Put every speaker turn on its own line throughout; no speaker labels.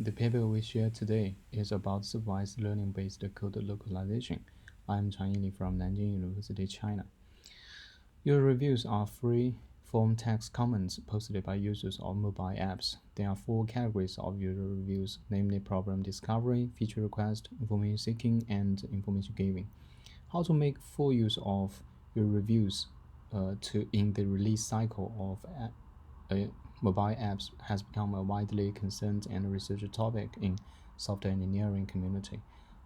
The paper we share today is about supervised learning-based code localization. I'm Chuanyi from Nanjing University, China. User reviews are free-form text comments posted by users on mobile apps. There are four categories of user reviews, namely problem discovery, feature request, information seeking, and information giving. How to make full use of your reviews in the release cycle of mobile apps has become a widely concerned and research topic in software engineering community.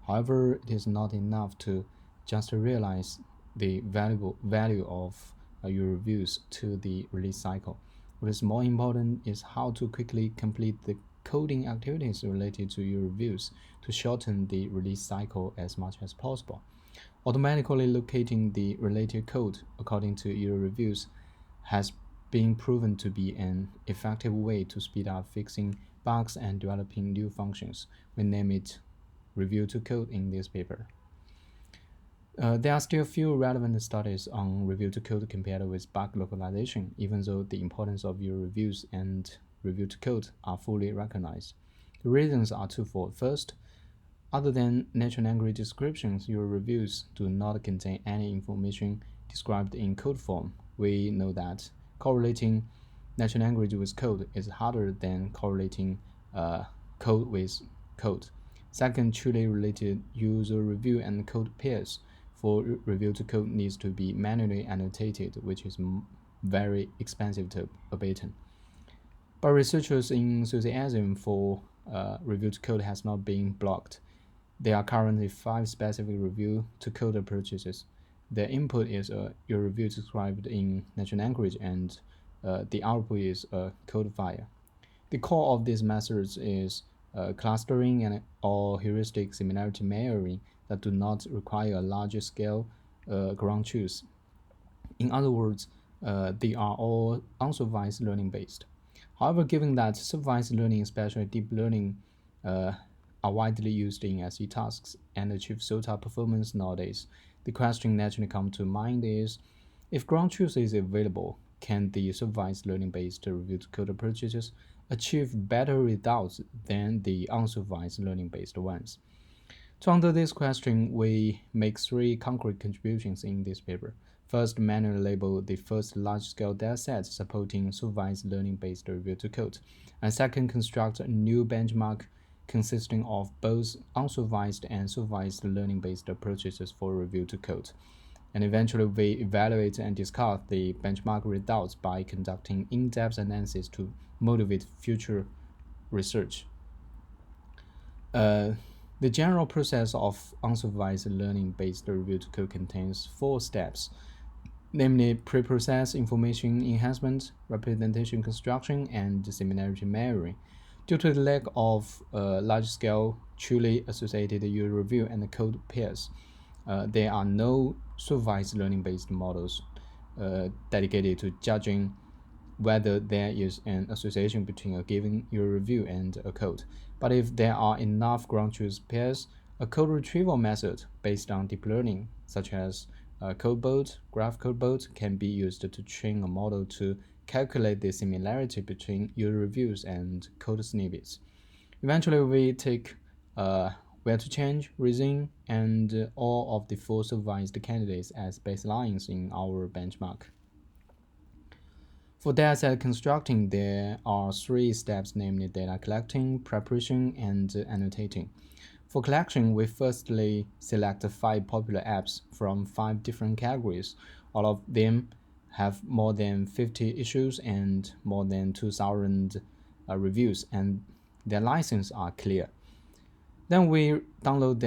However, it is not enough to just realize the value of your reviews to the release cycle. What is more important is how to quickly complete the coding activities related to your reviews to shorten the release cycle as much as possible. Automatically locating the related code according to your reviews has been proven to be an effective way to speed up fixing bugs and developing new functions. We name it Review2Code in this paper. There are still few relevant studies on Review2Code compared with bug localization, even though the importance of your reviews and Review2Code are fully recognized. The reasons are twofold. First, other than natural language descriptions, your reviews do not contain any information described in code form. We know that correlating natural language with code is harder than correlating code with code. Second, truly related user review and code pairs for Review2Code needs to be manually annotated, which is very expensive to abate. But researchers' enthusiasm for Review2Code has not been blocked. There are currently 5 specific Review2Code approaches. The input is your review described in natural language, and the output is a code file. The core of these methods is clustering or heuristic similarity measuring that do not require a large-scale ground truth. In other words, they are all unsupervised learning-based. However, given that supervised learning, especially deep learning, are widely used in SE tasks and achieve SOTA performance nowadays, the question naturally comes to mind is, if ground truth is available, can the supervised learning-based Review2Code approaches achieve better results than the unsupervised learning-based ones? To answer this question, we make 3 concrete contributions in this paper. First, manually label the first large-scale dataset supporting supervised learning-based Review2Code. And second, construct a new benchmark consisting of both unsupervised and supervised learning-based approaches for Review2Code. And eventually, we evaluate and discuss the benchmark results by conducting in-depth analysis to motivate future research. The general process of unsupervised learning-based Review2Code contains 4 steps, namely pre-process information enhancement, representation construction, and similarity measuring. Due to the lack of large-scale, truly associated user review and code pairs, there are no supervised learning-based models dedicated to judging whether there is an association between a given user review and a code. But if there are enough ground truth pairs, a code retrieval method based on deep learning, such as CodeBot, Graph CodeBot, can be used to train a model to calculate the similarity between user reviews and code snippets. Eventually, we take where to change, reason, and all of the 4 supervised candidates as baselines in our benchmark. For dataset constructing, there are 3 steps, namely data collecting, preparation, and annotating. For collection, we firstly select 5 popular apps from 5 different categories. All of them have more than 50 issues and more than 2,000 reviews, and their licenses are clear. Then we download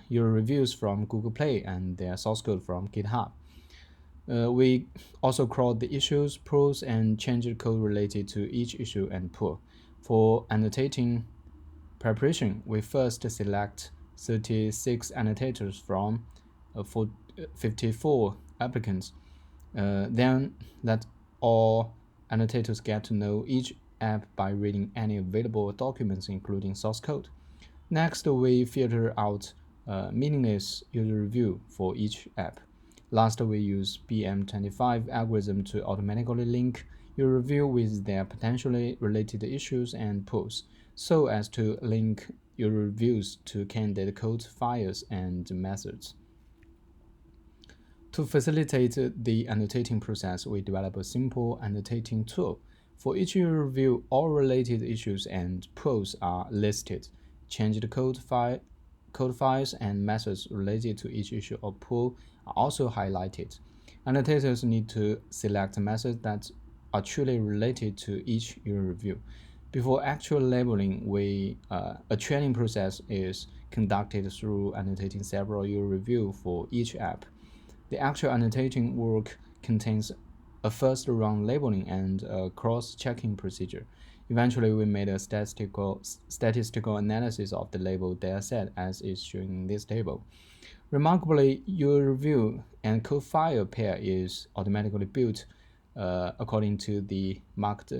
your reviews from Google Play and their source code from GitHub. We also crawl the issues, pulls, and change the code related to each issue and pull. For annotating preparation, we first select 36 annotators from 54 applicants. Then let all annotators get to know each app by reading any available documents, including source code. Next, we filter out meaningless user review for each app. Last, we use BM25 algorithm to automatically link your review with their potentially related issues and pulls. so as to link your reviews to candidate code files and methods. To facilitate the annotating process, we develop a simple annotating tool. For each review, all related issues and pools are listed. Changed code files and methods related to each issue or pool are also highlighted. Annotators need to select methods that are truly related to each review. Before actual labeling, a training process is conducted through annotating several reviews for each app. The actual annotating work contains a first round labeling and a cross-checking procedure. Eventually, we made a statistical analysis of the labeled dataset as is shown in this table. Remarkably, your review and code file pair is automatically built according to the marked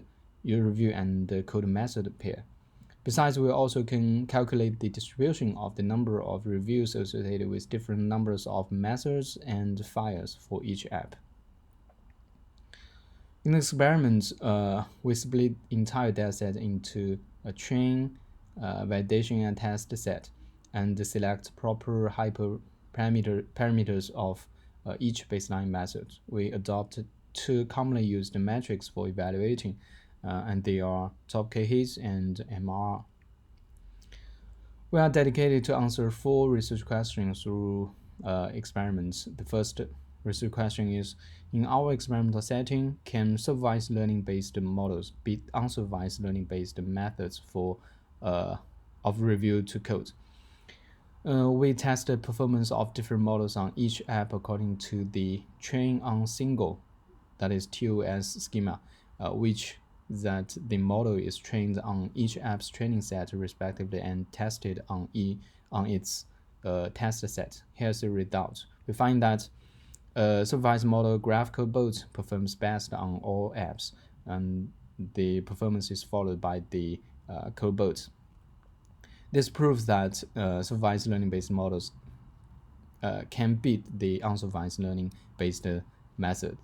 your review and the code method pair. Besides, we also can calculate the distribution of the number of reviews associated with different numbers of methods and files for each app. In the experiment, we split the entire dataset into a train, validation, and test set, and select proper hyperparameters of each baseline method. We adopted two commonly used metrics for evaluating, and they are top K-hits and MR. We are dedicated to answer 4 research questions through experiments. The first research question is, in our experimental setting, can supervised learning-based models beat unsupervised learning-based methods of Review2Code? We tested performance of different models on each app according to the train on single, that is TOS schema, which that the model is trained on each app's training set respectively and tested on its test set. Here's the result. We find that supervised model graphical boat performs best on all apps, and the performance is followed by the code boat. This proves that supervised learning-based models can beat the unsupervised learning-based method.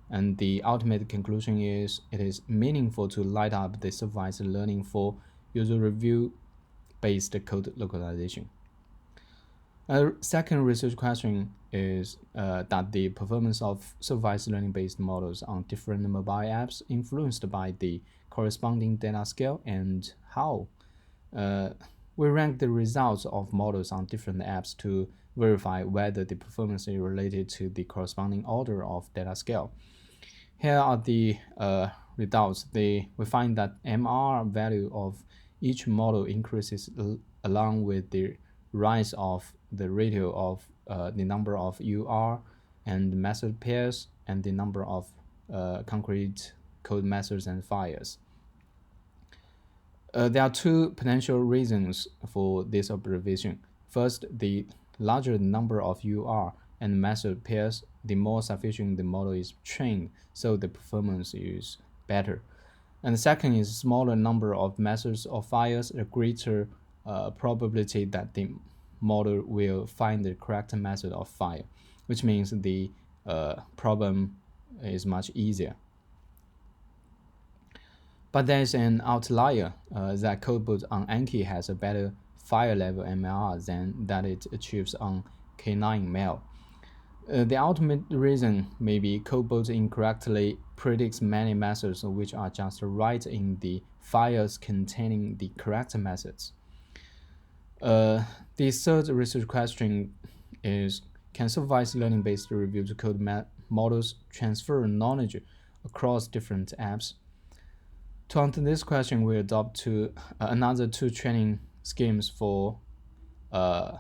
And the ultimate conclusion is it is meaningful to light up the supervised learning for user review-based code localization. A second research question is that the performance of supervised learning-based models on different mobile apps influenced by the corresponding data scale and how. We ranked the results of models on different apps to verify whether the performance is related to the corresponding order of data scale. Here are the results. We find that MR value of each model increases along with the rise of the ratio of the number of UR and method pairs and the number of concrete code methods and files. There are two potential reasons for this observation. First, the larger the number of UR and method pairs, the more sufficient the model is trained, so the performance is better. And the second is smaller number of methods or files, a greater probability that the model will find the correct method or file, which means the problem is much easier. But there is an outlier that codeboot on Anki has a better file level MLR than that it achieves on K9 Mail. The ultimate reason may be codeboot incorrectly predicts many methods which are just right in the files containing the correct methods. The third research question is, can supervised learning-based Review2Code models transfer knowledge across different apps? To answer this question, we adopt another two training schemes for the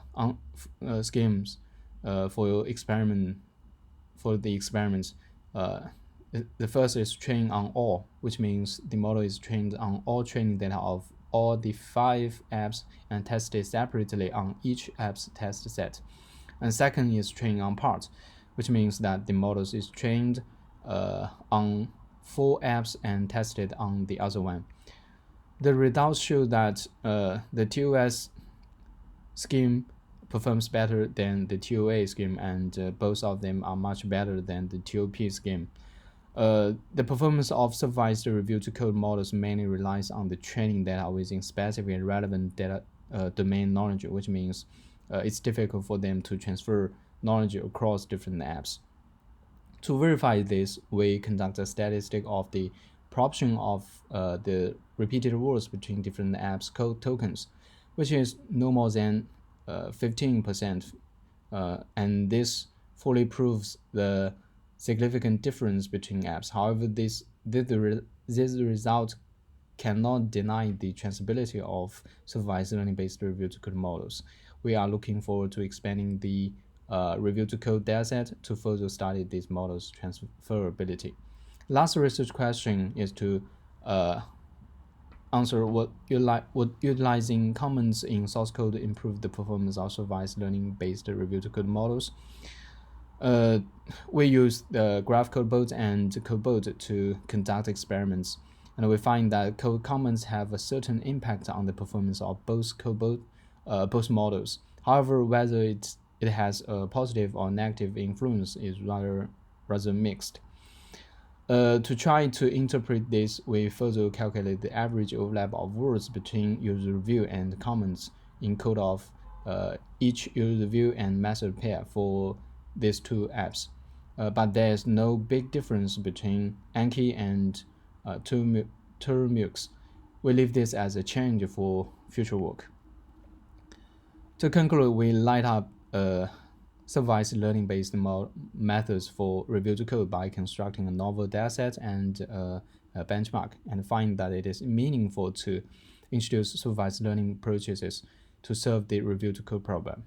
experiments. The first is train on all, which means the model is trained on all training data of all the 5 apps and tested separately on each app's test set. And second is train on part, which means that the model is trained on 4 apps and tested on the other one. The results show that the TOS scheme performs better than the TOA scheme, and both of them are much better than the TOP scheme. The performance of supervised review-to-code models mainly relies on the training data within specific and relevant data domain knowledge, which means it's difficult for them to transfer knowledge across different apps. To verify this, we conduct a statistic of the proportion of the repeated words between different apps code tokens, which is no more than 15%, and this fully proves the significant difference between apps. However, this result cannot deny the transferability of supervised learning-based review-to-code models. We are looking forward to expanding the review-to-code dataset to further study these models' transferability. Last research question is to answer would utilizing comments in source code improve the performance of supervised learning-based review-to-code models. We use the graph codebot and codebot to conduct experiments, and we find that code comments have a certain impact on the performance of both models. However, whether it has a positive or negative influence is rather mixed. To try to interpret this, we further calculate the average overlap of words between user review and comments in code of each user review and method pair for these two apps. But there is no big difference between Anki and Turmux. We leave this as a change for future work. To conclude, we light up supervised learning-based methods for review-to-code by constructing a novel dataset and a benchmark, and find that it is meaningful to introduce supervised learning approaches to serve the review-to-code problem.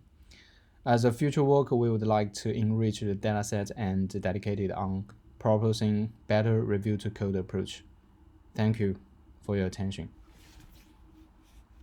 As a future work, we would like to enrich the dataset and dedicate it on proposing better review-to-code approach. Thank you for your attention.